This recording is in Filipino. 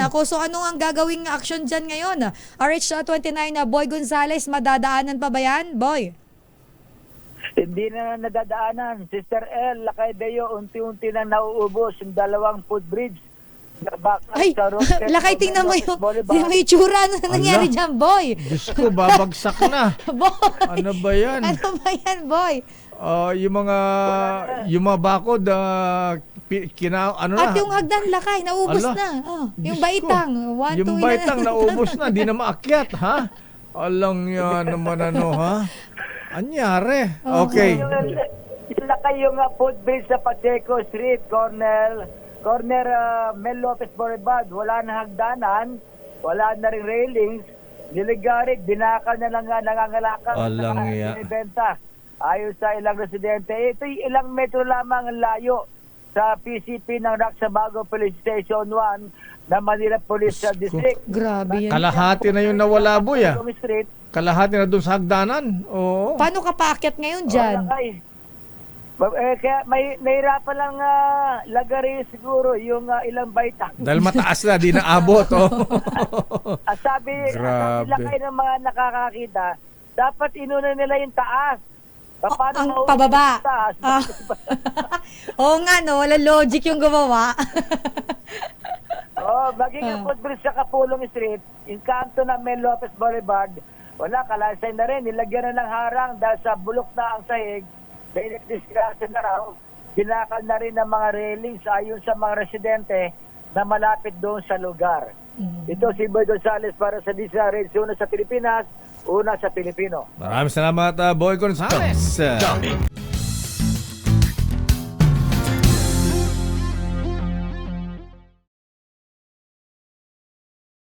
Ako, so ano ang gagawing action dyan ngayon? RH29 na Boy Gonzales, madadaanan pa ba yan, Boy? Hindi na nadadaanan. Sister L, Lakay-Deo, unti-unti na nauubos yung dalawang footbridge. Ay, Lakay, tingnan mo yung may tsura na nangyari dyan, Boy. Diyos ko, babagsak na. Boy. Ano ba yan? Ano ba yan, Boy? Yung mga bakod, ano na? At yung hagdan, Lakay, naubos Ala, na. Yung Diyos baitang. ko. Yung baitang naubos na, di na maakyat, ha? Alang yan naman ha? Anyari. Okay. Yung Lakay yung footbridge sa Pacheco Street, corner Mel Lopez Boulevard, wala na hagdanan, wala na rin railings, niligarig, binakal na lang nangangalakal Alang ya. Binibenta. Ayon sa ilang residente, ito ilang metro lamang ang layo sa PCP ng Raksabago Police Station 1 na Manila Police District. Grabe yan. Kalahati na yung nawala, boy, ah. Street. Kalahati na doon sa hagdanan. Oo. Paano ka paakyat ngayon dyan? Kaya may nahirapan lang lagari siguro yung ilang baitang. Dahil mataas na, di na abot. Oh. Sabi Lakay ng mga nakakakita, dapat inuna nila yung taas. Ang pababa. Oo nga, no? Wala logic yung gumawa. Maging ang footbridge sa Kapulong Street, yung kanto ng Mel Lopez Boulevard, wala, kalansay na rin. Nilagyan na ng harang dahil sa bulok na ang sahig. Dahil disgrasya na raw, binakal na rin ng mga railings ayon sa mga residente na malapit doon sa lugar. Ito si Boy Gonzales para sa DZRH, una sa Pilipinas, una sa Pilipino. Maraming salamat, Boy Gonzales.